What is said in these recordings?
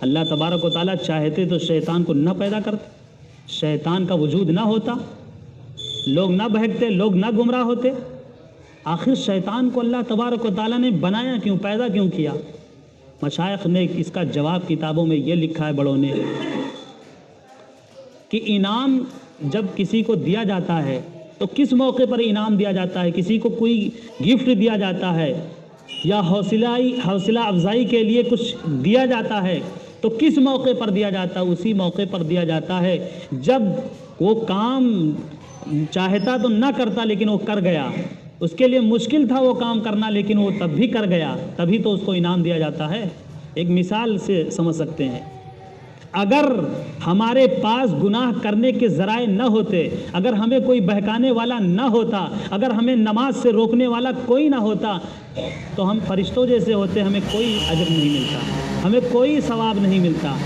اللہ تبارک و تعالیٰ چاہتے تو شیطان کو نہ پیدا کرتے، شیطان کا وجود نہ ہوتا، لوگ نہ بہکتے، لوگ نہ گمراہ ہوتے۔ آخر شیطان کو اللہ تبارک و تعالیٰ نے بنایا کیوں، پیدا کیوں کیا؟ مشائخ نے اس کا جواب کتابوں میں یہ لکھا ہے بڑوں نے کہ انعام جب کسی کو دیا جاتا ہے تو کس موقع پر انعام دیا جاتا ہے؟ کسی کو کوئی گفٹ دیا جاتا ہے یا حوصلہ افزائی کے لیے کچھ دیا جاتا ہے تو کس موقع پر دیا جاتا ہے؟ اسی موقع پر دیا جاتا ہے جب وہ کام چاہتا تو نہ کرتا لیکن وہ کر گیا، اس کے لیے مشکل تھا وہ کام کرنا لیکن وہ تب بھی کر گیا، تبھی تو اس کو انعام دیا جاتا ہے۔ ایک مثال سے سمجھ سکتے ہیں، اگر ہمارے پاس گناہ کرنے کے ذرائع نہ ہوتے، اگر ہمیں کوئی بہکانے والا نہ ہوتا، اگر ہمیں نماز سے روکنے والا کوئی نہ ہوتا تو ہم فرشتوں جیسے ہوتے، ہمیں کوئی اجر نہیں ملتا، ہمیں کوئی ثواب نہیں ملتا۔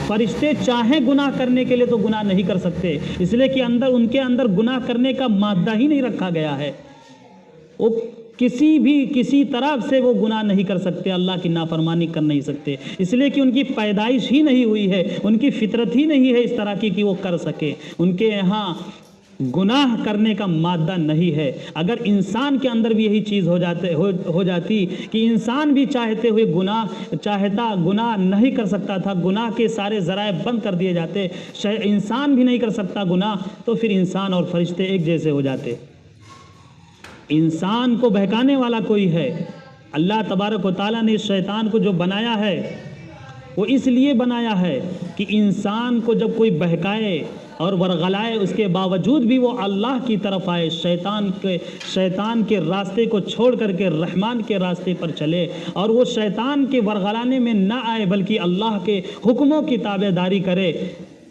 فرشتے چاہیں گناہ کرنے کے لیے تو گناہ نہیں کر سکتے، اس لیے کہ ان کے اندر گناہ کرنے کا مادہ ہی نہیں رکھا گیا ہے۔ وہ کسی طرف سے وہ گناہ نہیں کر سکتے، اللہ کی نافرمانی کر نہیں سکتے، اس لیے کہ ان کی پیدائش ہی نہیں ہوئی ہے، ان کی فطرت ہی نہیں ہے اس طرح کی کہ وہ کر سکے، ان کے یہاں گناہ کرنے کا مادہ نہیں ہے۔ اگر انسان کے اندر بھی یہی چیز ہو جاتی کہ انسان بھی چاہتے ہوئے گناہ نہیں کر سکتا تھا، گناہ کے سارے ذرائع بند کر دیے جاتے، انسان بھی نہیں کر سکتا گناہ، تو پھر انسان اور فرشتے ایک جیسے ہو جاتے۔ انسان کو بہکانے والا کوئی ہے؟ اللہ تبارک و تعالیٰ نے شیطان کو جو بنایا ہے وہ اس لیے بنایا ہے کہ انسان کو جب کوئی بہکائے اور ورغلائے اس کے باوجود بھی وہ اللہ کی طرف آئے، شیطان کے راستے کو چھوڑ کر کے رحمان کے راستے پر چلے، اور وہ شیطان کے ورغلانے میں نہ آئے بلکہ اللہ کے حکموں کی تابع داری کرے،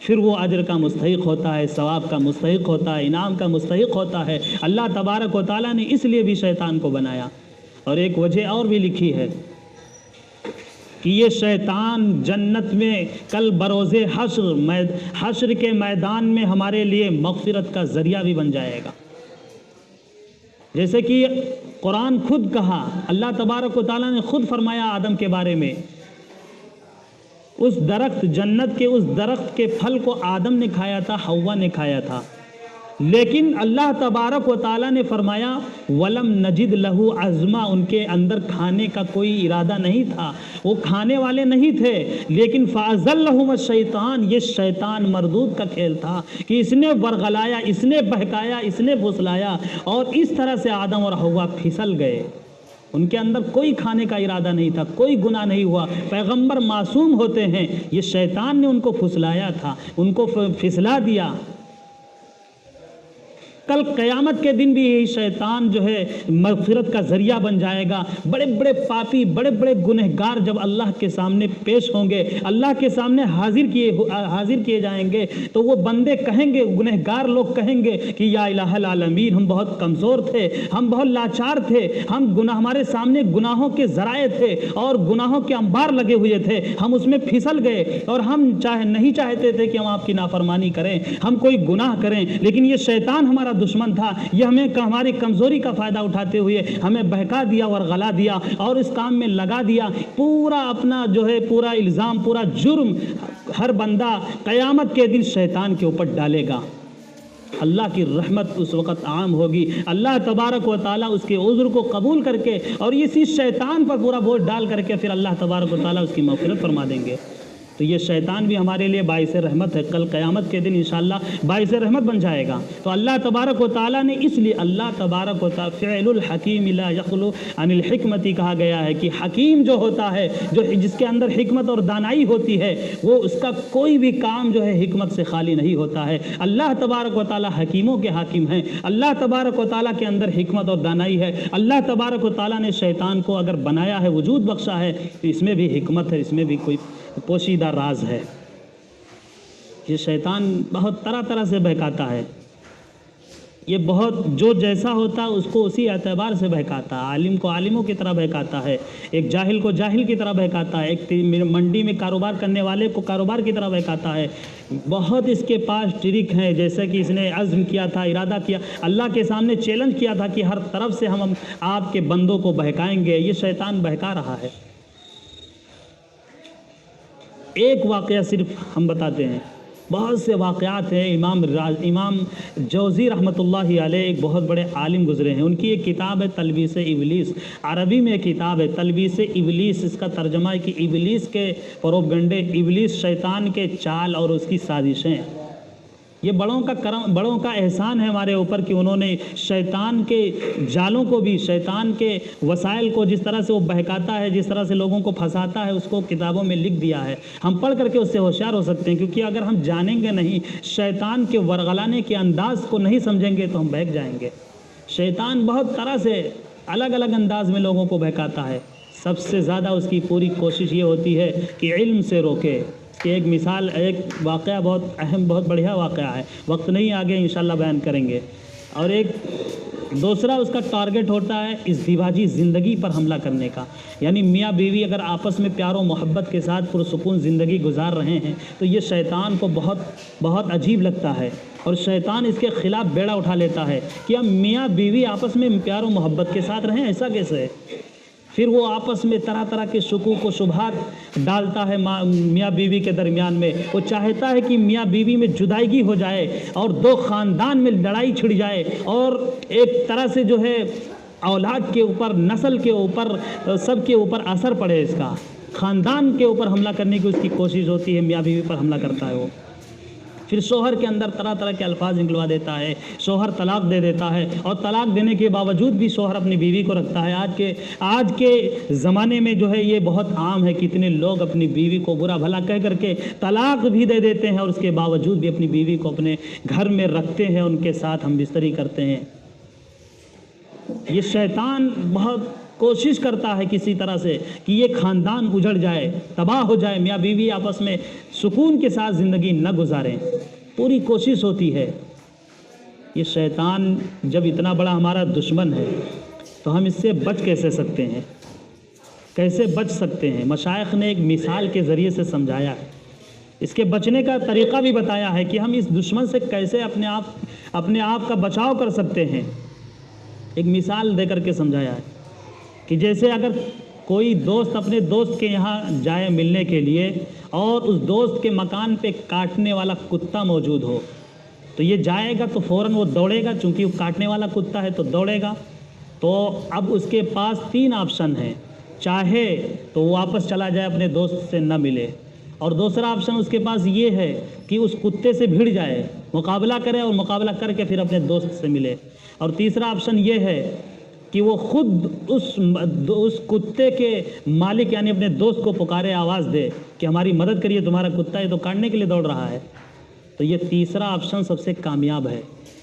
پھر وہ اجر کا مستحق ہوتا ہے، ثواب کا مستحق ہوتا ہے، انعام کا مستحق ہوتا ہے۔ اللہ تبارک و تعالیٰ نے اس لیے بھی شیطان کو بنایا۔ اور ایک وجہ اور بھی لکھی ہے کہ یہ شیطان جنت میں کل بروز حشر کے میدان میں ہمارے لیے مغفرت کا ذریعہ بھی بن جائے گا۔ جیسے کہ قرآن خود کہا، اللہ تبارک و تعالیٰ نے خود فرمایا آدم کے بارے میں، اس درخت جنت کے اس درخت کے پھل کو آدم نے کھایا تھا، حوا نے کھایا تھا، لیکن اللہ تبارک و تعالیٰ نے فرمایا وَلَمْ نَجِدْ لَهُ عَزْمًا، ان کے اندر کھانے کا کوئی ارادہ نہیں تھا، وہ کھانے والے نہیں تھے، لیکن فَأَزَلَّهُمَ الشَّيْطَانُ، یہ شیطان مردود کا کھیل تھا کہ اس نے ورغلایا، اس نے بہکایا، اس نے پھسلایا، اور اس طرح سے آدم اور حوا پھسل گئے۔ ان کے اندر کوئی کھانے کا ارادہ نہیں تھا، کوئی گناہ نہیں ہوا، پیغمبر معصوم ہوتے ہیں، یہ شیطان نے ان کو پھسلایا تھا، ان کو پھسلا دیا۔ کل قیامت کے دن بھی یہی شیطان جو ہے مغفرت کا ذریعہ بن جائے گا۔ بڑے بڑے پاپی، بڑے بڑے گنہگار جب اللہ کے سامنے پیش ہوں گے، اللہ کے سامنے حاضر کیے جائیں گے، تو وہ بندے کہیں گے، گنہگار لوگ کہیں گے کہ یا الہ العالمین، ہم بہت کمزور تھے، ہم بہت لاچار تھے، ہمارے سامنے گناہوں کے ذرائع تھے اور گناہوں کے انبار لگے ہوئے تھے، ہم اس میں پھسل گئے اور ہم نہیں چاہتے تھے کہ ہم آپ کی نافرمانی کریں، ہم کوئی گناہ کریں، لیکن یہ شیطان ہمارا دشمن تھا، یہ ہماری کمزوری کا فائدہ اٹھاتے ہوئے ہمیں بہکا دیا اور غلا دیا اور اس کام میں لگا دیا۔ پورا اپنا جو ہے پورا الزام، پورا جرم ہر بندہ قیامت کے دن شیطان کے اوپر ڈالے گا۔ اللہ کی رحمت اس وقت عام ہوگی، اللہ تبارک و تعالیٰ اس کے عذر کو قبول کر کے اور اسی شیطان پر پورا بوجھ ڈال کر کے پھر اللہ تبارک و تعالیٰ اس کی مغفرت فرما دیں گے۔ تو یہ شیطان بھی ہمارے لیے باعث رحمت ہے، کل قیامت کے دن انشاءاللہ باعث رحمت بن جائے گا۔ تو اللہ تبارک و تعالیٰ نے اس لیے اللہ تبارک و تعالیٰ فعل الحکیم لا یخلو عن الحکمت کہا گیا ہے کہ حکیم جو ہوتا ہے، جس کے اندر حکمت اور دانائی ہوتی ہے، وہ اس کا کوئی بھی کام جو ہے حکمت سے خالی نہیں ہوتا ہے۔ اللہ تبارک و تعالیٰ حکیموں کے حاکم ہیں، اللہ تبارک و تعالیٰ کے اندر حکمت اور دانائی ہے۔ اللہ تبارک و تعالیٰ نے شیطان کو اگر بنایا ہے، وجود بخشا ہے، تو اس میں بھی حکمت ہے، اس میں بھی کوئی پوشیدہ راز ہے۔ یہ شیطان بہت طرح طرح سے بہکاتا ہے، یہ بہت جو جیسا ہوتا ہے اس کو اسی اعتبار سے بہکاتا ہے۔ عالم کو عالموں کی طرح بہکاتا ہے، ایک جاہل کو جاہل کی طرح بہکاتا ہے، ایک منڈی میں کاروبار کرنے والے کو کاروبار کی طرح بہکاتا ہے۔ بہت اس کے پاس ٹرک ہیں، جیسے کہ اس نے عزم کیا تھا، ارادہ کیا، اللہ کے سامنے چیلنج کیا تھا کہ ہر طرف سے ہم آپ کے بندوں کو بہکائیں گے۔ یہ شیطان بہکا رہا ہے۔ ایک واقعہ صرف ہم بتاتے ہیں، بہت سے واقعات ہیں۔ امام جوزی رحمۃ اللہ علیہ ایک بہت بڑے عالم گزرے ہیں، ان کی ایک کتاب ہے تلبیس ابلیس، عربی میں ایک کتاب ہے تلبیس ابلیس، اس کا ترجمہ ہے کہ ابلیس کے پروپگنڈے، ابلیس شیطان کے چال اور اس کی سازشیں۔ یہ بڑوں کا احسان ہے ہمارے اوپر کہ انہوں نے شیطان کے جالوں کو بھی، شیطان کے وسائل کو، جس طرح سے وہ بہکاتا ہے، جس طرح سے لوگوں کو پھنساتا ہے، اس کو کتابوں میں لکھ دیا ہے۔ ہم پڑھ کر کے اس سے ہوشیار ہو سکتے ہیں، کیونکہ اگر ہم جانیں گے نہیں، شیطان کے ورغلانے کے انداز کو نہیں سمجھیں گے تو ہم بہک جائیں گے۔ شیطان بہت طرح سے الگ الگ انداز میں لوگوں کو بہکاتا ہے۔ سب سے زیادہ اس کی پوری کوشش یہ ہوتی ہے کہ علم سے روکے۔ کہ ایک مثال، ایک واقعہ بہت اہم، بہت بڑھیا واقعہ ہے، وقت نہیں آگے انشاءاللہ بیان کریں گے۔ اور ایک دوسرا اس کا ٹارگٹ ہوتا ہے ازدواجی زندگی پر حملہ کرنے کا، یعنی میاں بیوی اگر آپس میں پیار و محبت کے ساتھ پرسکون زندگی گزار رہے ہیں تو یہ شیطان کو بہت عجیب لگتا ہے، اور شیطان اس کے خلاف بیڑا اٹھا لیتا ہے کہ اب میاں بیوی آپس میں پیار و محبت کے ساتھ رہیں، ایسا کیسے ہے؟ پھر وہ آپس میں طرح طرح کے شکوک و شبہات ڈالتا ہے میاں بیوی کے درمیان میں۔ وہ چاہتا ہے کہ میاں بیوی میں جدائیگی ہو جائے اور دو خاندان میں لڑائی چھڑ جائے، اور ایک طرح سے جو ہے اولاد کے اوپر، نسل کے اوپر، سب کے اوپر اثر پڑے، اس کا خاندان کے اوپر حملہ کرنے کی اس کی کوشش ہوتی ہے، میاں بیوی پر حملہ کرتا ہے وہ۔ پھر شوہر کے اندر طرح طرح کے الفاظ نکلوا دیتا ہے، شوہر طلاق دے دیتا ہے، اور طلاق دینے کے باوجود بھی شوہر اپنی بیوی کو رکھتا ہے۔ آج کے زمانے میں جو ہے یہ بہت عام ہے، کتنے لوگ اپنی بیوی کو برا بھلا کہہ کر کے طلاق بھی دے دیتے ہیں، اور اس کے باوجود بھی اپنی بیوی کو اپنے گھر میں رکھتے ہیں، ان کے ساتھ ہم بستری کرتے ہیں۔ یہ شیطان بہت کوشش کرتا ہے کسی طرح سے کہ یہ خاندان اجڑ جائے، تباہ ہو جائے، میاں بیوی آپس میں سکون کے ساتھ زندگی نہ گزاریں، پوری کوشش ہوتی ہے۔ یہ شیطان جب اتنا بڑا ہمارا دشمن ہے تو ہم اس سے بچ کیسے سکتے ہیں؟ کیسے بچ سکتے ہیں؟ مشائخ نے ایک مثال کے ذریعے سے سمجھایا ہے، اس کے بچنے کا طریقہ بھی بتایا ہے کہ ہم اس دشمن سے کیسے اپنے آپ کا بچاؤ کر سکتے ہیں۔ ایک مثال دے کر کے سمجھایا ہے کہ جیسے اگر کوئی دوست اپنے دوست کے یہاں جائے ملنے کے لیے، اور اس دوست کے مکان پہ کاٹنے والا کتا موجود ہو، تو یہ جائے گا تو فوراً وہ دوڑے گا، چونکہ وہ کاٹنے والا کتا ہے تو دوڑے گا۔ تو اب اس کے پاس 3 آپشن ہیں، چاہے تو وہ واپس چلا جائے، اپنے دوست سے نہ ملے، اور دوسرا آپشن اس کے پاس یہ ہے کہ اس کتے سے بھیڑ جائے، مقابلہ کرے، اور مقابلہ کر کے پھر اپنے دوست سے ملے، اور تیسرا آپشن یہ ہے کہ وہ خود اس کتے کے مالک یعنی اپنے دوست کو پکارے، آواز دے کہ ہماری مدد کریے، تمہارا کتا ہے تو کاٹنے کے لیے دوڑ رہا ہے۔ تو یہ تیسرا آپشن سب سے کامیاب ہے۔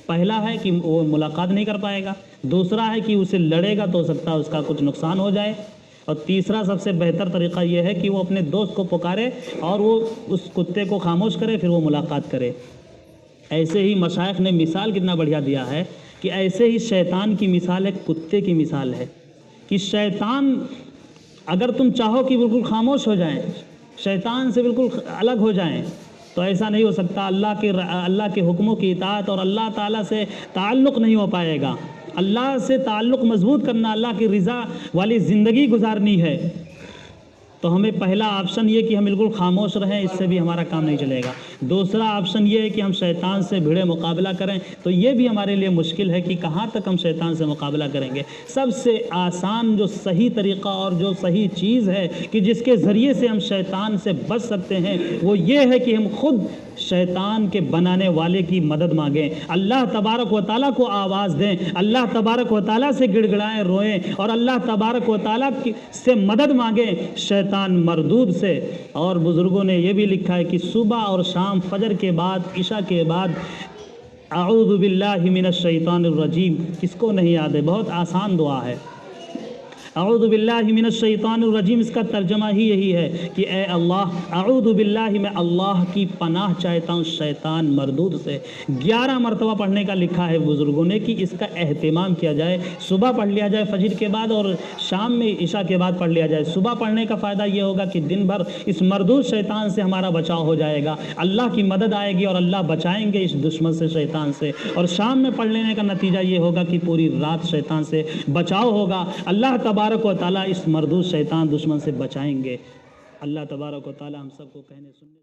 پہلا ہے کہ وہ ملاقات نہیں کر پائے گا، دوسرا ہے کہ اسے لڑے گا تو ہو سکتا ہے اس کا کچھ نقصان ہو جائے، اور تیسرا سب سے بہتر طریقہ یہ ہے کہ وہ اپنے دوست کو پکارے اور وہ اس کتے کو خاموش کرے، پھر وہ ملاقات کرے۔ ایسے ہی مشائخ نے مثال کتنا بڑھیا دیا ہے کہ ایسے ہی شیطان کی مثال ایک کتے کی مثال ہے، کہ شیطان اگر تم چاہو کہ بالکل خاموش ہو جائیں، شیطان سے بالکل الگ ہو جائیں، تو ایسا نہیں ہو سکتا۔ اللہ کے حکموں کی اطاعت اور اللہ تعالیٰ سے تعلق نہیں ہو پائے گا۔ اللہ سے تعلق مضبوط کرنا، اللہ کی رضا والی زندگی گزارنی ہے، تو ہمیں پہلا آپشن یہ کہ ہم بالکل خاموش رہیں، اس سے بھی ہمارا کام نہیں چلے گا۔ دوسرا آپشن یہ ہے کہ ہم شیطان سے بھیڑے مقابلہ کریں، تو یہ بھی ہمارے لیے مشکل ہے کہ کہاں تک ہم شیطان سے مقابلہ کریں گے۔ سب سے آسان جو صحیح طریقہ اور جو صحیح چیز ہے کہ جس کے ذریعے سے ہم شیطان سے بچ سکتے ہیں، وہ یہ ہے کہ ہم خود شیطان کے بنانے والے کی مدد مانگیں، اللہ تبارک و تعالیٰ کو آواز دیں، اللہ تبارک و تعالیٰ سے گڑ گڑائیں، روئیں، اور اللہ تبارک و تعالیٰ سے مدد مانگیں شیطان مردود سے۔ اور بزرگوں نے یہ بھی لکھا ہے کہ صبح اور شام، فجر کے بعد، عشاء کے بعد اعوذ باللہ من الشیطان الرجیم، کس کو نہیں یاد ہے؟ بہت آسان دعا ہے، اعوذ باللہ من الشیطان الرجیم۔ اس کا ترجمہ ہی یہی ہے کہ اے اللہ، اعوذ باللہ، میں اللہ کی پناہ چاہتا ہوں شیطان مردود سے۔ 11 مرتبہ پڑھنے کا لکھا ہے بزرگوں نے کہ اس کا اہتمام کیا جائے، صبح پڑھ لیا جائے فجر کے بعد، اور شام میں عشاء کے بعد پڑھ لیا جائے۔ صبح پڑھنے کا فائدہ یہ ہوگا کہ دن بھر اس مردود شیطان سے ہمارا بچاؤ ہو جائے گا، اللہ کی مدد آئے گی اور اللہ بچائیں گے اس دشمن سے، شیطان سے۔ اور شام میں پڑھ لینے کا نتیجہ یہ ہوگا کہ پوری رات شیطان سے بچاؤ ہوگا، اللہ تبارک و تعالیٰ اس مردود شیطان دشمن سے بچائیں گے۔ اللہ تبارک و تعالی ہم سب کو کہنے سننے